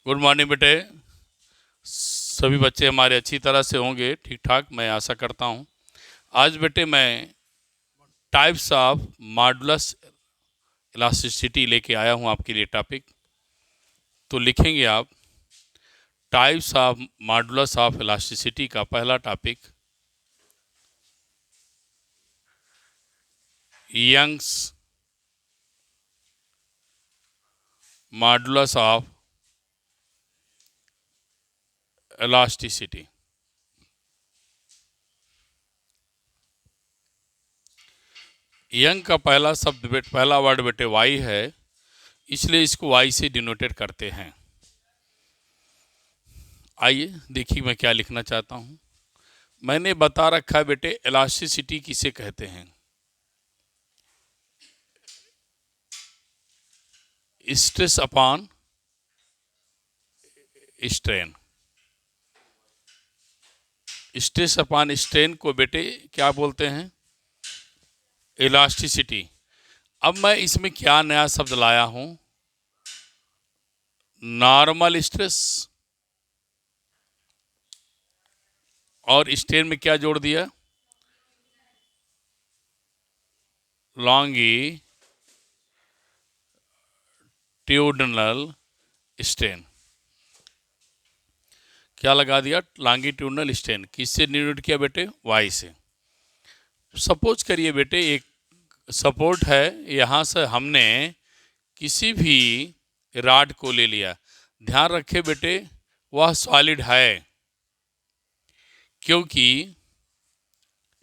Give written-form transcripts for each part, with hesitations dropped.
Good morning बेटे। सभी बच्चे हमारे अच्छी तरह से होंगे, ठीक ठाक मैं आशा करता हूँ। आज बेटे मैं टाइप्स ऑफ मॉडुलस इलास्टिसिटी लेके आया हूँ आपके लिए टॉपिक। तो लिखेंगे आप types of modulus of elasticity का पहला topic Young's modulus of elasticity. Young का पहला शब्द पहला वर्ड बेटे वाई है, इसलिए इसको वाई से डिनोटेड करते हैं। आइए देखिए मैं क्या लिखना चाहता हूँ। मैंने बता रखा है बेटे इलास्टिसिटी किसे कहते हैं। Stress upon strain. Stress upon strain को बेटे क्या बोलते हैं? इलास्टिसिटी। अब मैं इसमें क्या नया शब्द लाया हूं? नॉर्मल स्ट्रेस और स्ट्रेन में क्या जोड़ दिया? Longitudinal strain. क्या लगा दिया? Longitudinal strain. किससे डिनोट किया बेटे? वाई से। सपोज करिए बेटे एक सपोर्ट है, यहाँ से हमने किसी भी रॉड को ले लिया। ध्यान रखे बेटे वह सॉलिड है, क्योंकि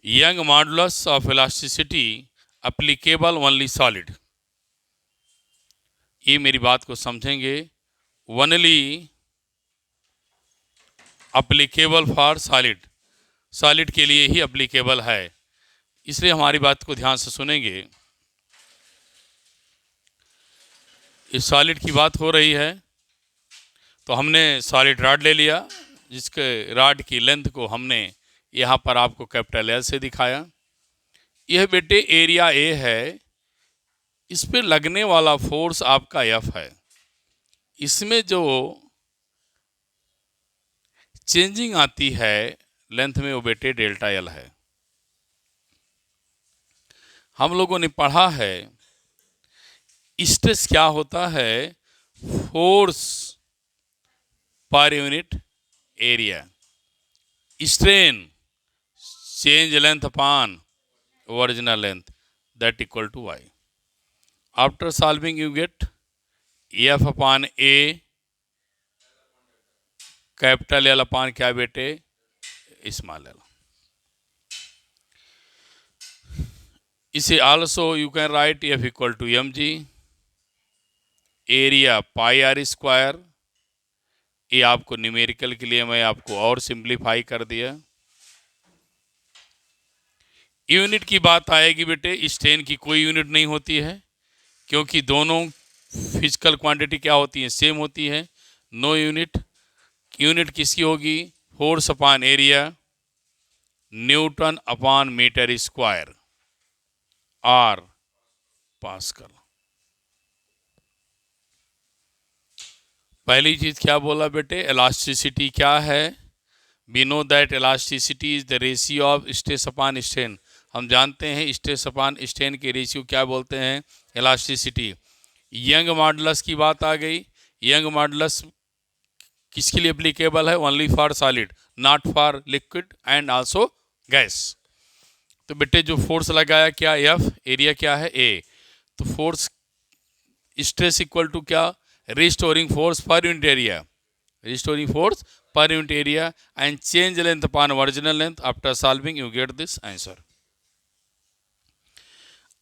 young modulus of elasticity applicable only solid. ये मेरी बात को समझेंगे, only applicable for solid. Solid के लिए ही एप्लीकेबल है, इसलिए हमारी बात को ध्यान से सुनेंगे। इस सॉलिड की बात हो रही है तो हमने सॉलिड रॉड ले लिया, जिसके रॉड की लेंथ को हमने यहाँ पर आपको कैपिटल एल से दिखाया। यह बेटे एरिया ए है, इस पे लगने वाला फोर्स आपका एफ है। इसमें जो चेंजिंग आती है लेंथ में वो बेटे डेल्टा एल है। हम लोगों ने पढ़ा है स्ट्रेस क्या होता है? Force per unit area. Strain change length upon original length, that equal to Y. After solving you get F upon A capital L upon क्या बेटे? Small L. इसे also you can write F equal to M G area pi R square. ये आपको numerical के लिए मैं आपको और सिंप्लीफाई कर दिया। यूनिट की बात आएगी बेटे, स्ट्रेन की कोई यूनिट नहीं होती है, क्योंकि दोनों फिजिकल क्वांटिटी क्या होती है? सेम होती है। No unit. यूनिट किसकी होगी? Force upon area, newton upon metre square, or pascal. पहली चीज क्या बोला बेटे? इलास्टिसिटी क्या है? We know that elasticity is the ratio of stress upon strain. हम जानते हैं स्ट्रेस अपॉन स्ट्रेन के रेशियो क्या बोलते हैं? इलास्टिसिटी। यंग मॉडुलस की बात आ गई। यंग मॉडुलस किसके लिए एप्लीकेबल है? Only for solid, not for liquid and also gas. तो बेटे जो फोर्स लगाया क्या? एफ। एरिया क्या है? ए। तो फोर्स स्ट्रेस इक्वल टू क्या? Restoring force per unit area. Restoring force per unit area and change length upon original length. After solving you get this answer.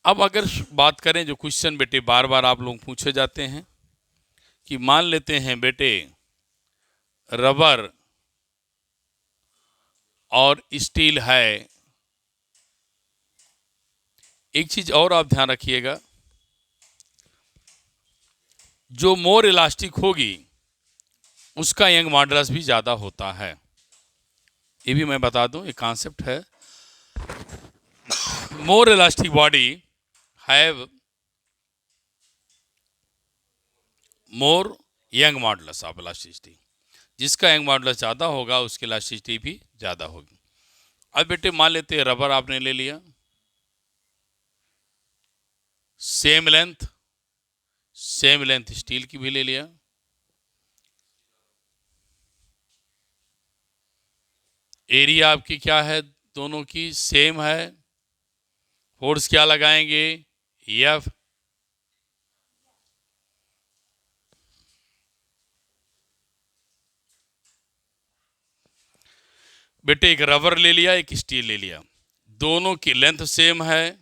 अब अगर बात करें जो क्वेश्चन बेटे बार बार आप लोग पूछे जाते हैं, कि मान लेते हैं बेटे रबर और स्टील है। एक चीज और आप ध्यान रखिएगा, जो मोर इलास्टिक होगी उसका यंग मॉडुलस भी ज़्यादा होता है। ये भी मैं बता दूं, एक कॉन्सेप्ट है। More elastic body have more young modulus of elasticity. जिसका यंग मॉडुलस ज़्यादा होगा उसकी इलास्टिसिटी भी ज़्यादा होगी। अब बेटे मान लेते हैं रबर आपने ले लिया, सेम लेंथ स्टील की भी ले लिया। एरिया आपकी क्या है, दोनों की सेम है। फोर्स क्या लगाएंगे, एफ। बेटे एक रबर ले लिया, एक स्टील ले लिया, दोनों की लेंथ सेम है,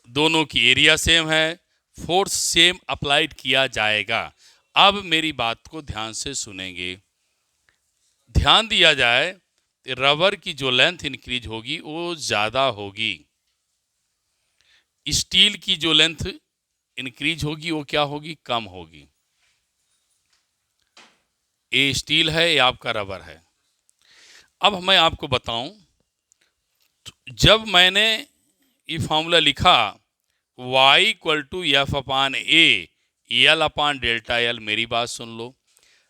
दोनों की एरिया सेम है, फोर्स सेम अप्लाइड किया जाएगा। अब मेरी बात को ध्यान से सुनेंगे, ध्यान दिया जाए, रबर की जो लेंथ इंक्रीज होगी वो ज़्यादा होगी, स्टील की जो लेंथ इंक्रीज होगी वो क्या होगी, कम होगी। ये स्टील है, ये आपका रबर है। अब मैं आपको बताऊं, जब मैंने ये फॉर्मूला लिखा y equal to F upon A L upon delta L, मेरी बात सुन लो,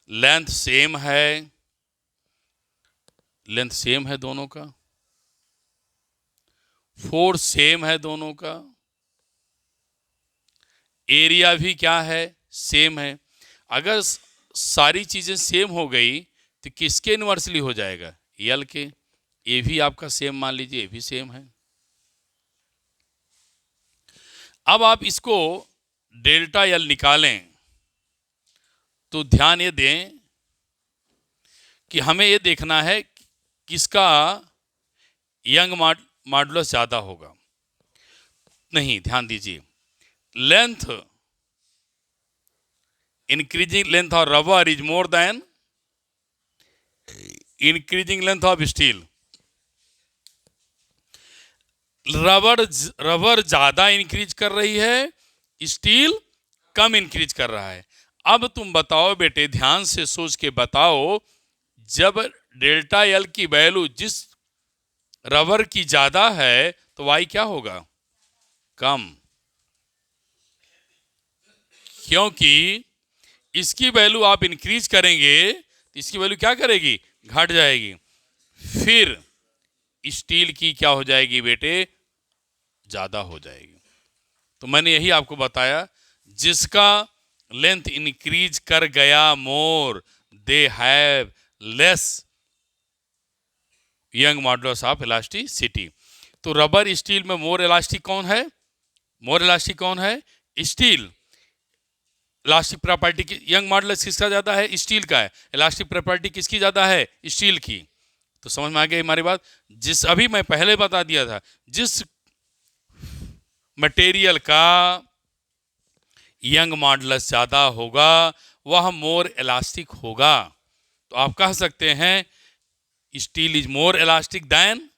लेंथ सेम है, लेंथ सेम है दोनों का, फोर्स सेम है दोनों का, एरिया भी क्या है, सेम है। अगर सारी चीज़ें सेम हो गई तो किसके इन्वर्सली हो जाएगा, यल के। ये भी आपका सेम मान लीजिए, ये भी सेम है। अब आप इसको डेल्टा यल निकालें तो ध्यान ये दें कि हमें ये देखना है किसका यंग मॉडुलस ज़्यादा होगा। नहीं, ध्यान दीजिए, length increasing length of rubber is more than increasing length of steel। Rubber ज्यादा इंक्रीज कर रही है, स्टील कम इंक्रीज कर रहा है। अब तुम बताओ बेटे, ध्यान से सोच के बताओ, जब डेल्टा एल की वैल्यू जिस रबर की ज्यादा है तो वाई क्या होगा, कम, क्योंकि इसकी वैल्यू आप इंक्रीज करेंगे तो इसकी वैल्यू क्या करेगी, घट जाएगी। फिर स्टील की क्या हो जाएगी बेटे, ज़्यादा हो जाएगी। तो मैंने यही आपको बताया, जिसका लेंथ इंक्रीज कर गया more, they have less Young modulus of elasticity. तो रबर स्टील में मोर इलास्टिक कौन है, मोर इलास्टिक कौन है, स्टील। इलास्टिक प्रॉपर्टी की यंग मॉडुलस किसका ज़्यादा है, स्टील का है। इलास्टिक प्रॉपर्टी किसकी ज़्यादा है, स्टील की। तो समझ में आ गई हमारी बात। जिस अभी मैं पहले बता दिया था, जिस मटेरियल का यंग मॉडुलस ज़्यादा होगा वह मोर इलास्टिक होगा। तो आप कह सकते हैं steel is more elastic than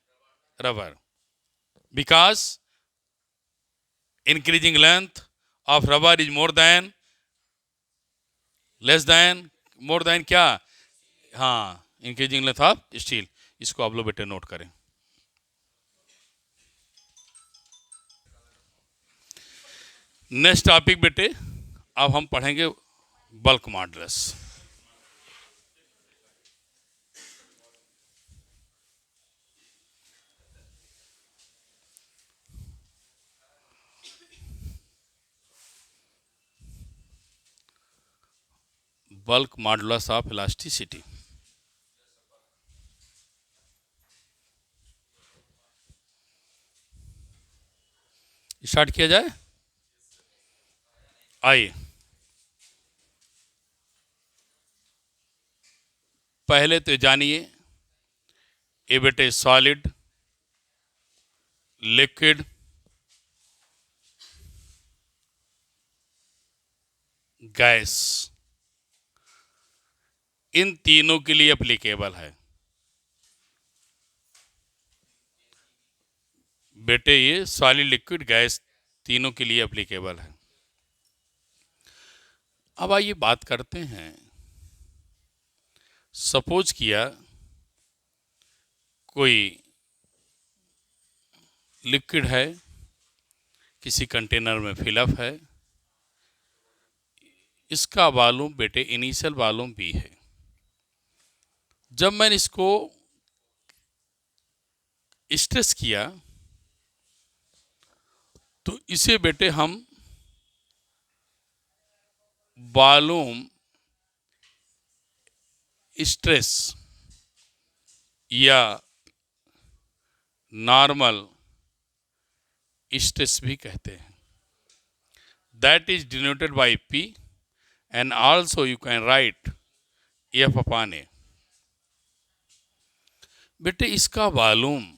rubber, because increasing length of rubber is more than, less than, more than क्या, हाँ, इंक्रीजिंग लेंथ ऑफ स्टील। इसको आप लोग बेटे नोट करें। नेक्स्ट टॉपिक बेटे, अब हम पढ़ेंगे bulk modulus. Bulk modulus of elasticity. Start किया जाए, आइए। पहले तो जानिए, ये बेटे सॉलिड, लिक्विड, गैस, इन तीनों के लिए एप्लीकेबल है बेटे। ये सॉलिड, लिक्विड, गैस तीनों के लिए एप्लीकेबल है। अब आइए बात करते हैं, सपोज किया कोई लिक्विड है, किसी कंटेनर में फिलअप है, इसका वॉल्यूम बेटे इनिशियल वॉल्यूम V है। जब मैंने इसको स्ट्रेस किया तो इसे बेटे हम वॉल्यूम स्ट्रेस या नॉर्मल स्ट्रेस भी कहते हैं। That is denoted by P and also you can right F upon A। बेटे इसका वॉल्यूम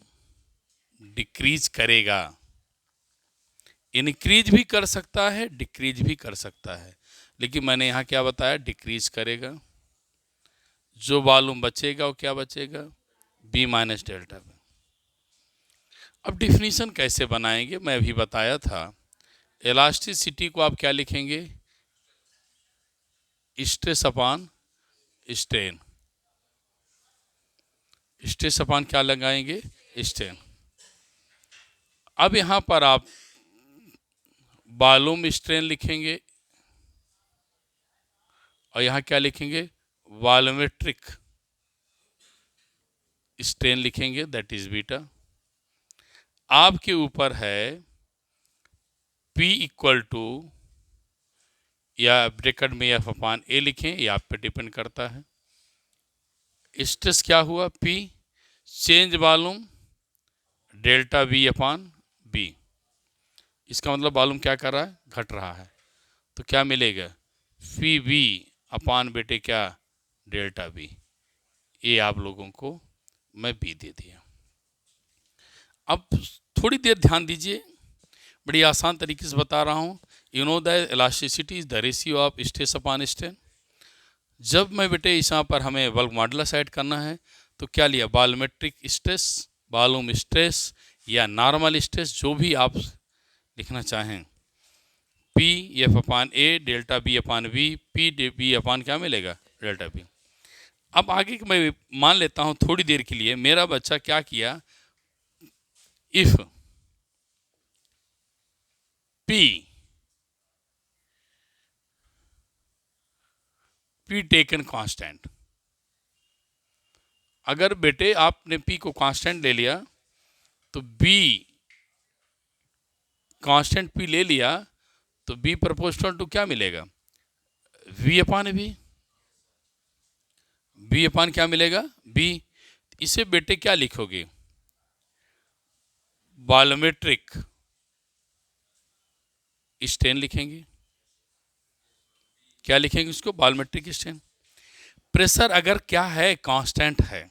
डिक्रीज करेगा, इंक्रीज भी कर सकता है, डिक्रीज भी कर सकता है, लेकिन मैंने यहाँ क्या बताया, डिक्रीज करेगा। जो वॉल्यूम बचेगा वो क्या बचेगा, B माइनस डेल्टा B। अब डिफिनीशन कैसे बनाएंगे, मैं अभी बताया था। इलास्टिसिटी को आप क्या लिखेंगे, stress upon strain. Stress upon क्या लगाएंगे, स्ट्रेन। अब यहाँ पर आप वॉल्यूम स्ट्रेन लिखेंगे और यहाँ क्या लिखेंगे, वॉल्यूमेट्रिक स्ट्रेन लिखेंगे, दैट इज बीटा। आपके ऊपर है P इक्वल टू या ब्रैकेट में F अपॉन A लिखें, ये आप पे डिपेंड करता है। स्ट्रेस क्या हुआ, P change volume delta V upon B। इसका मतलब वॉल्यूम क्या कर रहा है, घट रहा है, तो क्या मिलेगा, फी V अपॉन बेटे क्या, डेल्टा B। ये आप लोगों को मैं B दे दिया। अब थोड़ी देर ध्यान दीजिए, बड़ी आसान तरीके से बता रहा हूँ। You know the elasticity is the ratio of stress upon strain. जब मैं बेटे यहाँ पर हमें बल्क मॉडुलस ऐड करना है तो क्या लिया, वॉल्यूमेट्रिक स्ट्रेस, वॉल्यूम स्ट्रेस या नॉर्मल स्ट्रेस, जो भी आप लिखना चाहें, P F upon A delta B upon V, P B upon क्या मिलेगा, डेल्टा B। अब आगे मैं मान लेता हूँ थोड़ी देर के लिए मेरा बच्चा क्या किया, इफ P टेकन कांस्टेंट। अगर बेटे आपने P को कांस्टेंट ले लिया तो B कांस्टेंट P ले लिया तो B प्रोपोर्शनल टू क्या मिलेगा, V upon V। B upon क्या मिलेगा, B। इसे बेटे क्या लिखोगे, वॉल्यूमेट्रिक स्ट्रेन लिखेंगे। क्या लिखेंगे इसको, वॉल्यूमेट्रिक स्ट्रेन। प्रेशर अगर क्या है, कांस्टेंट है।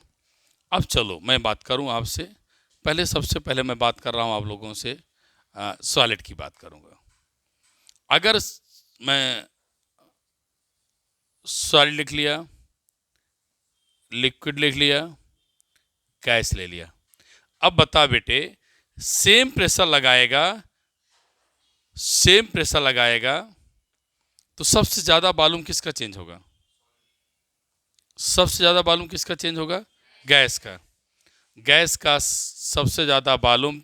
अब चलो मैं बात करूं आपसे, पहले सबसे पहले मैं बात कर रहा हूं आप लोगों से, सॉलिड की बात करूंगा। अगर मैं सॉलिड लिख लिया, लिक्विड लिख लिया, गैस ले लिया, अब बता बेटे सेम प्रेशर लगाएगा तो सबसे ज्यादा वॉल्यूम किसका चेंज होगा, सबसे ज्यादा वॉल्यूम किसका चेंज होगा, गैस का। गैस का सबसे ज्यादा वॉल्यूम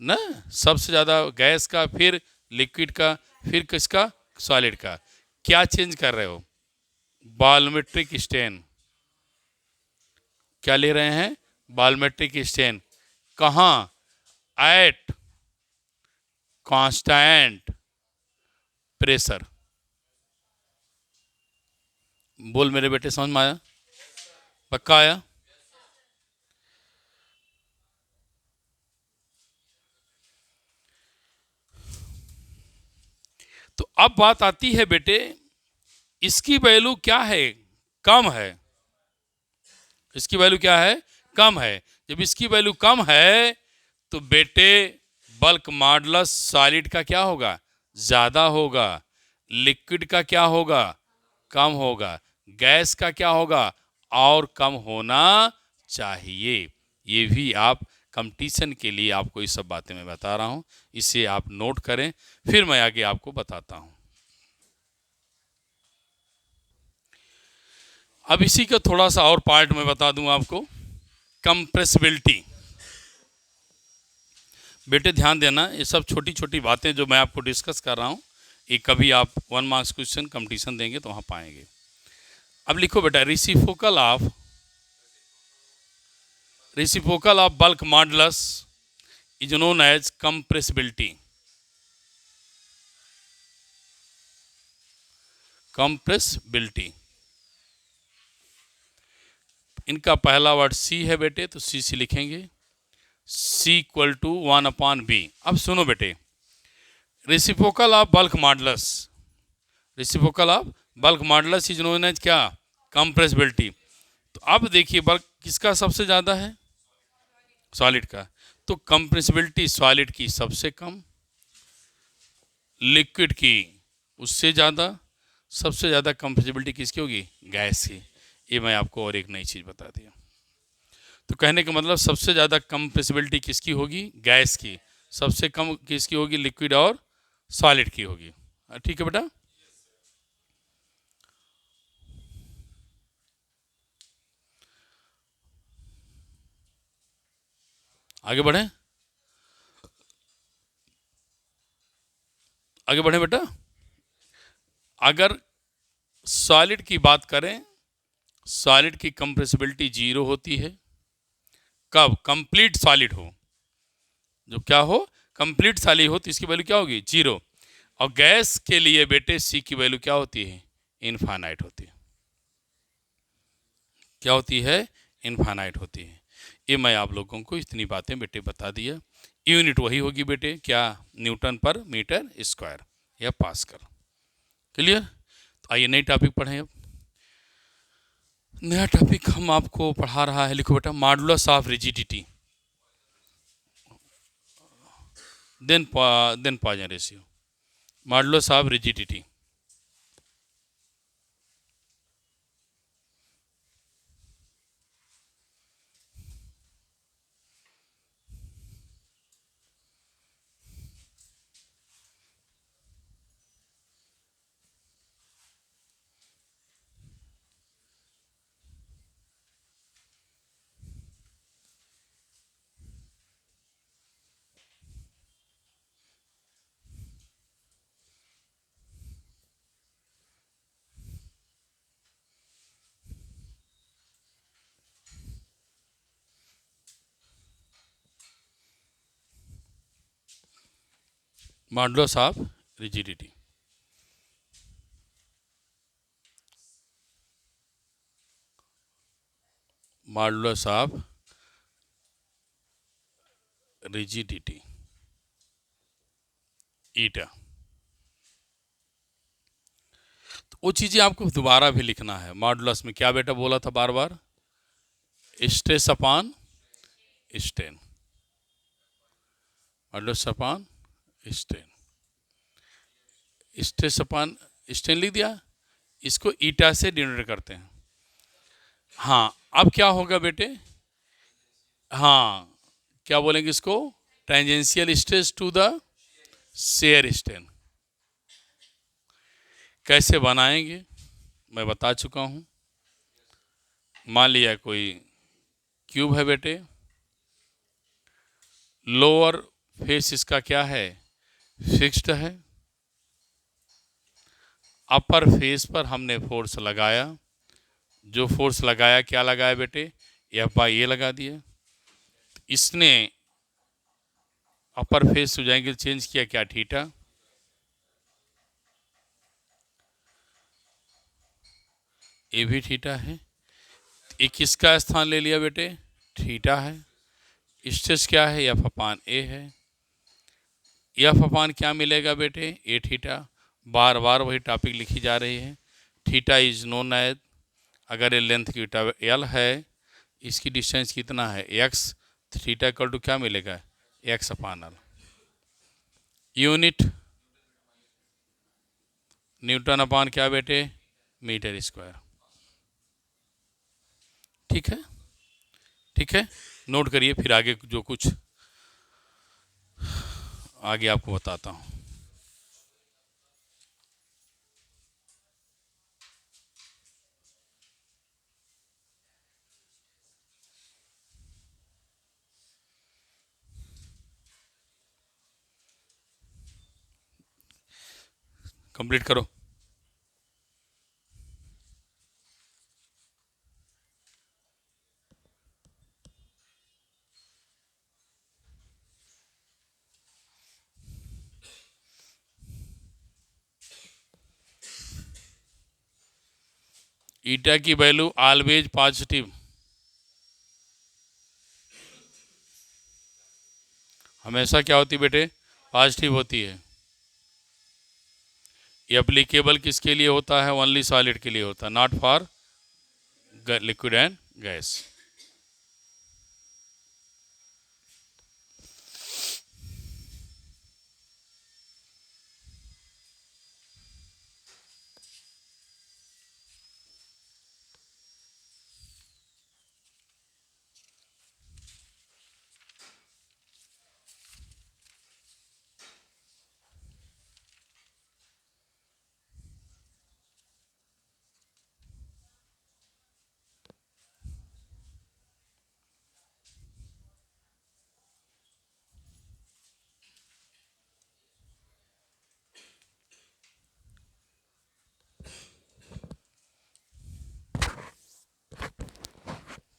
ना, सबसे ज्यादा गैस का, फिर लिक्विड का, फिर किसका, सॉलिड का। क्या चेंज कर रहे हो, वॉल्यूमेट्रिक स्ट्रेन। क्या ले रहे हैं, वॉल्यूमेट्रिक स्ट्रेन। कहाँ, एट कांस्टेंट प्रेशर। बोल मेरे बेटे, समझ में आया, पक्का आया। तो अब बात आती है बेटे, इसकी वैल्यू क्या है, कम है। इसकी वैल्यू क्या है, कम है। जब इसकी वैल्यू कम है तो बेटे बल्क मॉडुलस सॉलिड का क्या होगा, ज्यादा होगा। लिक्विड का क्या होगा, कम होगा। गैस का क्या होगा, और कम होना चाहिए। ये भी आप कंपटीशन के लिए आपको ये सब बातें मैं बता रहा हूँ, इसे आप नोट करें, फिर मैं आगे आपको बताता हूँ। अब इसी का थोड़ा सा और पार्ट मैं बता दूं आपको, कंप्रेसिबिलिटी। बेटे ध्यान देना, ये सब छोटी छोटी बातें जो मैं आपको डिस्कस कर रहा हूँ, ये कभी आप 1 मार्क्स क्वेश्चन कंपटीशन देंगे तो वहाँ पाएंगे। अब लिखो बेटा, reciprocal of bulk modulus is known as compressibility. Compressibility, इनका पहला वर्ड सी है बेटे, तो सी सी लिखेंगे, सी इक्वल टू 1/b। अब सुनो बेटे, reciprocal of bulk modulus, reciprocal of bulk modulus is known as क्या? कंप्रेसिबिलिटी। तो अब देखिए बल्क किसका सबसे ज़्यादा है? सॉलिड का। तो कंप्रेसिबिलिटी सॉलिड की सबसे कम, लिक्विड की उससे ज़्यादा, सबसे ज़्यादा कंप्रेसिबिलिटी किसकी होगी? गैस की। ये मैं आपको और एक नई चीज़ बता दिया। तो कहने का मतलब सबसे ज़्यादा कंप्रेसिबिलिटी किसकी होगी? गैस की। सबसे कम किसकी होगी? लिक्विड और सॉलिड की होगी। ठीक है बेटा। आगे बढ़ें, आगे बढ़ें बेटा। अगर सॉलिड की बात करें, सॉलिड की कंप्रेसिबिलिटी 0 होती है। कब? कंप्लीट सॉलिड हो, जो क्या हो? कंप्लीट सॉलिड हो, तो इसकी वैल्यू क्या होगी? 0। और गैस के लिए बेटे सी की वैल्यू क्या होती है? इनफाइनाइट होती है। क्या होती है? इनफाइनाइट होती है। ये मैं आप लोगों को इतनी बातें बेटे बता दिया। यूनिट वही होगी बेटे, क्या? न्यूटन पर मीटर स्क्वायर या पास्कल। क्लियर? तो आइए नई टॉपिक पढ़ें। अब नया टॉपिक हम आपको पढ़ा रहा है, लिखो बेटा, modulus of rigidity then Poisson ratio. Modulus of rigidity, modulus of rigidity. Modulus of rigidity eta. तो वो चीज़ें आपको दोबारा भी लिखना है। मॉडुलस में क्या बेटा बोला था बार बार? Stress upon strain, modulus upon strain, stress upon strain लिख दिया। इसको ईटा से डिनोट करते हैं। हाँ, अब क्या होगा बेटे? हाँ, क्या बोलेंगे इसको? Tangential stress to the shear strain. कैसे बनाएंगे मैं बता चुका हूँ। मान लिया कोई क्यूब है बेटे, लोअर फेस इसका क्या है? फिक्स्ड है। अपर फेस पर हमने फोर्स लगाया, जो फोर्स लगाया क्या लगाया बेटे? एफ बाई ए लगा दिया। इसने upper face to angle change किया क्या? थीटा। ये भी थीटा है। ये किसका स्थान ले लिया बेटे? थीटा है। स्ट्रेस क्या है? एफ अपान ए है। एफ अपान क्या मिलेगा बेटे? ए थीटा। बार बार वही टॉपिक लिखी जा रही है। थीटा इज नोन एज, अगर ये लेंथ की एल है, इसकी डिस्टेंस कितना है? एक्स। थीटा इक्वल टू क्या मिलेगा? X upon L. Unit newton upon क्या बेटे? Metre square. ठीक है, ठीक है, नोट करिए, फिर आगे जो कुछ आगे आपको बताता हूँ। कंप्लीट करो। ईटा की वैल्यू ऑलवेज पॉजिटिव, हमेशा क्या होती है बेटे, पॉजिटिव होती है। ये एप्लीकेबल किसके लिए होता है, ओनली सॉलिड के लिए होता है, not for liquid and gas.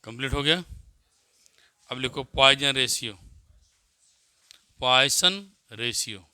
Complete हो गया। अब लिखो poison ratio, Poisson ratio.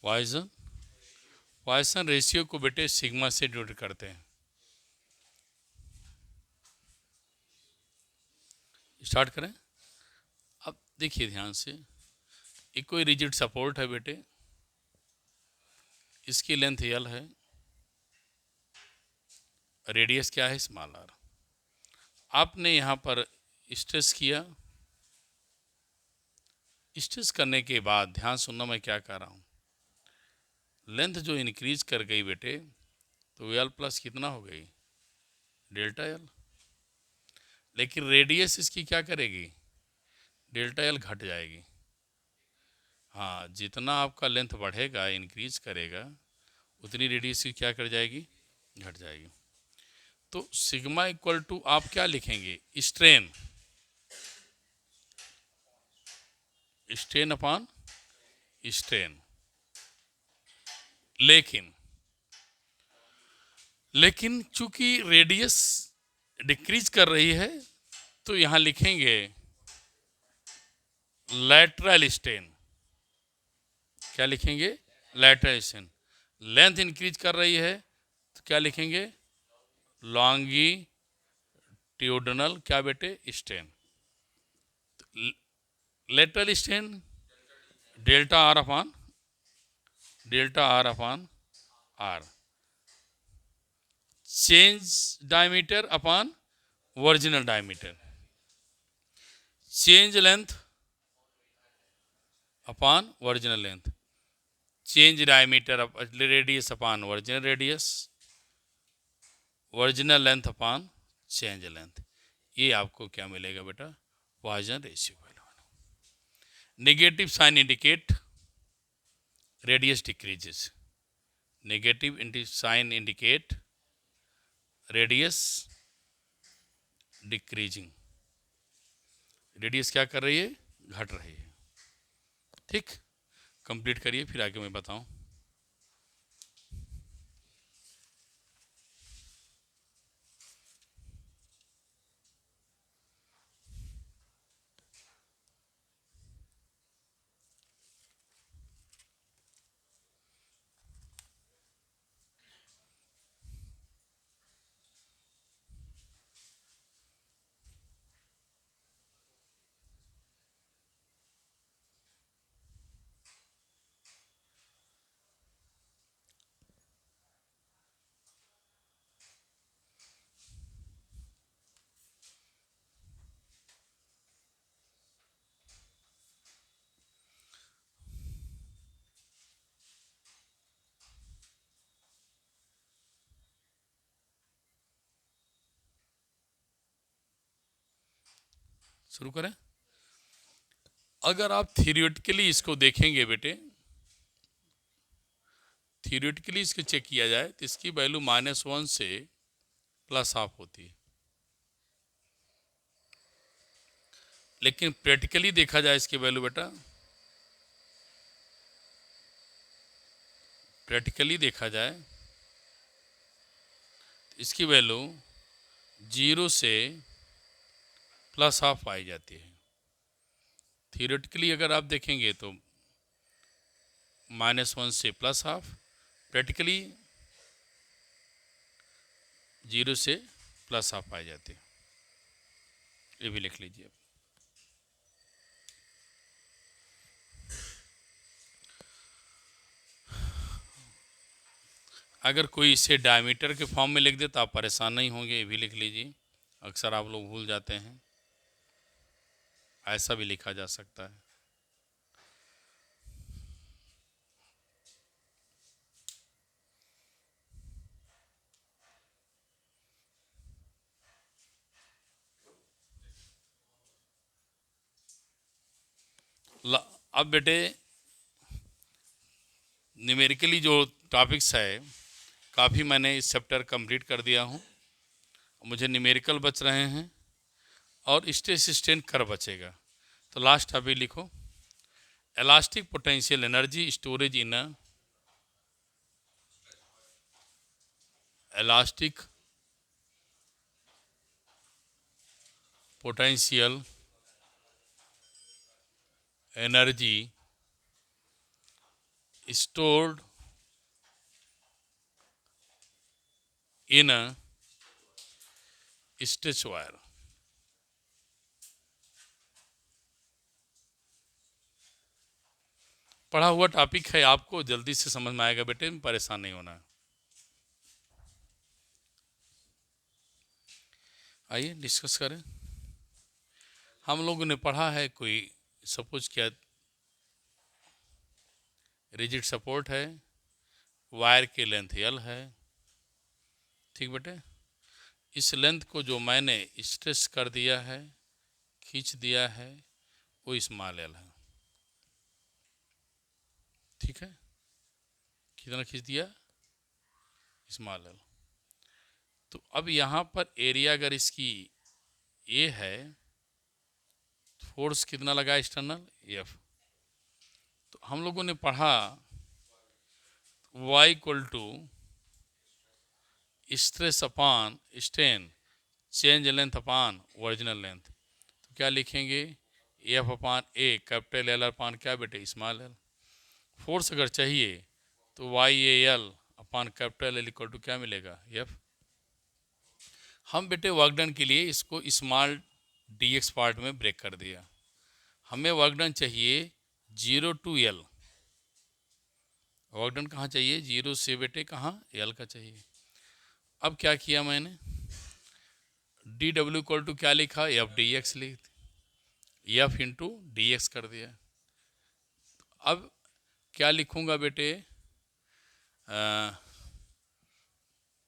Poison Poisson ratio को बेटे सिग्मा से डिनोट करते हैं। स्टार्ट करें। अब देखिए ध्यान से, एक कोई रिजिड सपोर्ट है बेटे, इसकी लेंथ एल है, रेडियस क्या है, स्मॉल आर। आपने यहाँ पर स्ट्रेस किया, स्ट्रेस करने के बाद ध्यान सुनना मैं क्या कह रहा हूँ, लेंथ जो इंक्रीज कर गई बेटे, तो एल प्लस कितना हो गई, डेल्टा एल। लेकिन रेडियस इसकी क्या करेगी, डेल्टा एल घट जाएगी। हाँ, जितना आपका लेंथ बढ़ेगा, इंक्रीज करेगा, उतनी रेडियस की क्या कर जाएगी, घट जाएगी। तो सिग्मा इक्वल टू आप क्या लिखेंगे, स्ट्रेन, स्ट्रेन अपॉन स्ट्रेन। लेकिन लेकिन चूंकि रेडियस डिक्रीज कर रही है, तो यहां लिखेंगे लैटरल स्ट्रेन। क्या लिखेंगे, लैटरल स्ट्रेन। लेंथ इंक्रीज कर रही है, तो क्या लिखेंगे, लॉन्गिट्यूडनल क्या बेटे, strain. Lateral strain delta R upon R, change diameter upon original diameter, change length upon original length, change diameter radius upon original radius, original length upon change length. ये आपको क्या मिलेगा बेटा, poison ratio. Negative sign indicate radius decreases, negative sign indicate radius decreasing, radius क्या कर रही है, घट रही है। ठीक, कंप्लीट करिए, फिर आगे मैं बताऊं। शुरू करें। अगर आप थियोरेटिकली इसको देखेंगे बेटे, थियोरेटिकली इसको चेक किया जाए तो इसकी वैल्यू -1 से +½ होती है, लेकिन प्रैक्टिकली देखा जाए इसकी वैल्यू बेटा, प्रैक्टिकली देखा जाए तो इसकी वैल्यू 0 से +½ पाई जाती है। थियोरेटिकली अगर आप देखेंगे तो -1 से +½ प्रैक्टिकली 0 से +½ पाई जाती है। ये भी लिख लीजिए। अगर कोई इसे डायमीटर के फॉर्म में लिख दे तो आप परेशान नहीं होंगे, ये भी लिख लीजिए। अक्सर आप लोग भूल जाते हैं, ऐसा भी लिखा जा सकता है। अब बेटे न्यूमेरिकली जो टॉपिक्स है काफ़ी मैंने इस चैप्टर कंप्लीट कर दिया हूँ। मुझे न्यूमेरिकल बच रहे हैं और स्ट्रेस स्ट्रेन कर्व बचेगा। तो लास्ट अभी लिखो, elastic potential energy storage in elastic potential energy stored in a stretch wire। पढ़ा हुआ टॉपिक है, आपको जल्दी से समझ में आएगा बेटे, परेशान नहीं होना है। आइए डिस्कस करें। हम लोगों ने पढ़ा है, कोई सपोज किया रिजिड सपोर्ट है, वायर की लेंथ L है, ठीक बेटे। इस लेंथ को जो मैंने स्ट्रेस कर दिया है, खींच दिया है, वो स्मॉल L है, ठीक है। कितना खींच दिया? Small L। तो अब यहाँ पर एरिया अगर इसकी A है, फोर्स कितना लगा एक्सटर्नल? F। तो हम लोगों ने पढ़ा Y = stress upon strain change length upon original length. तो क्या लिखेंगे? F/A कैपिटल L अपॉन क्या बेटे? Small L। फोर्स अगर चाहिए तो YAL अपॉन कैपिटल L = क्या मिलेगा? F। हम बेटे वर्क डन के लिए इसको स्मॉल dx पार्ट में ब्रेक कर दिया। हमें वर्क डन चाहिए 0 to L। वर्क डन कहाँ चाहिए? 0 से बेटे कहाँ? L का चाहिए। अब क्या किया मैंने? dW = क्या लिखा? F/dx लिख, F × dx कर दिया। अब क्या लिखूंगा बेटे?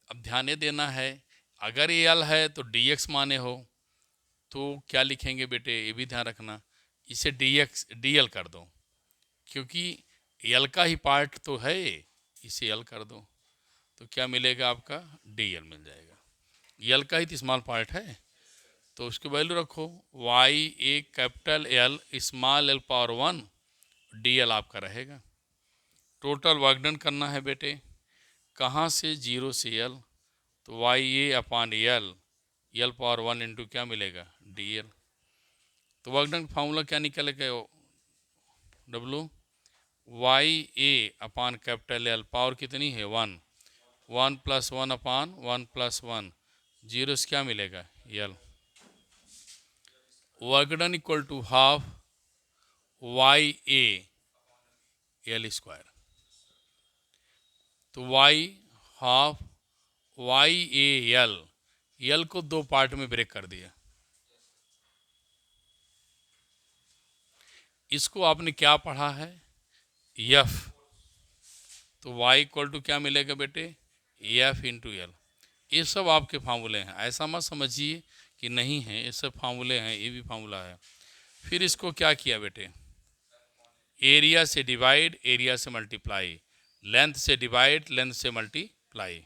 अब ध्यान ये देना है, अगर ये L है तो dx माने हो तो क्या लिखेंगे बेटे? ये भी ध्यान रखना, इसे dl कर दो, क्योंकि L का ही पार्ट तो है, इसे L कर दो तो क्या मिलेगा आपका? dl मिल जाएगा। L का ही तो स्मॉल पार्ट है, तो उसकी वैल्यू रखो YA capital L small L⁻⁴ dl आपका रहेगा। टोटल वर्क डन करना है बेटे, कहाँ से? 0 से L, तो YA/L L⁻⁴ इंटू क्या मिलेगा? dl। तो वर्क डन फार्मूला क्या निकलेगा? W YA/कैपिटल L, पावर कितनी है? 1, 1 + 1/1 + 1, 0 से क्या मिलेगा? L। Work done = ½ YA L²। तो ½ YAL, L को 2 पार्ट में ब्रेक कर दिया। इसको आपने क्या पढ़ा है? F। तो Y = क्या मिलेगा बेटे? F × L। ये सब आपके फार्मूले हैं, ऐसा मत समझिए कि नहीं है, ये सब फार्मूले हैं, ये भी फार्मूला है। फिर इसको क्या किया बेटे, एरिया से डिवाइड, एरिया से मल्टीप्लाई, लेंथ से डिवाइड, लेंथ से मल्टीप्लाई,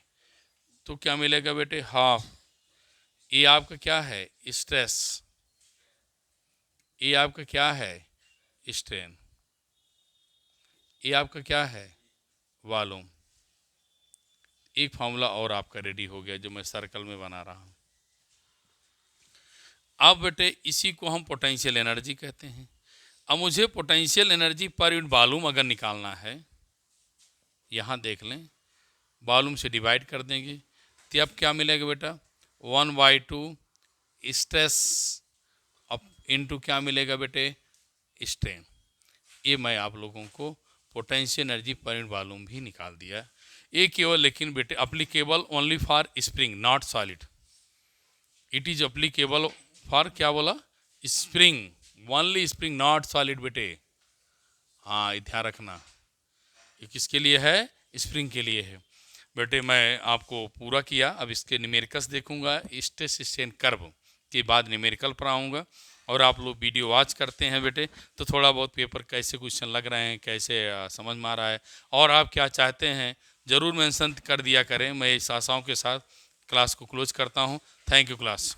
तो क्या मिलेगा बेटे, हाफ। ये आपका क्या है, स्ट्रेस, ये आपका क्या है, स्ट्रेन, ये आपका क्या है, वॉल्यूम। एक फार्मूला और आपका रेडी हो गया जो मैं सर्कल में बना रहा हूँ। अब बेटे इसी को हम पोटेंशियल एनर्जी कहते हैं। अब मुझे potential energy per unit volume अगर निकालना है, यहाँ देख लें, वॉल्यूम से डिवाइड कर देंगे तो अब क्या मिलेगा बेटा, 1/2 स्ट्रेस अप इनटू क्या मिलेगा बेटे, स्ट्रेन। ये मैं आप लोगों को potential energy per unit volume भी निकाल दिया। ये केवल लेकिन बेटे applicable only for spring not solid. It is applicable for क्या बोला, spring, only spring not solid बेटे। हाँ ये ध्यान रखना, ये किसके लिए है, स्प्रिंग के लिए है बेटे। मैं आपको पूरा किया, अब इसके न्यूमेरिकल्स देखूंगा, स्ट्रेस स्ट्रेन कर्व के बाद न्यूमेरिकल पर आऊँगा। और आप लोग वीडियो वॉच करते हैं बेटे तो थोड़ा बहुत पेपर कैसे क्वेश्चन लग रहे हैं, कैसे समझ में आ रहा है, और आप क्या चाहते हैं ज़रूर मेंशन कर दिया करें। मैं इस आशाओं के साथ क्लास को क्लोज करता हूँ। Thank you class.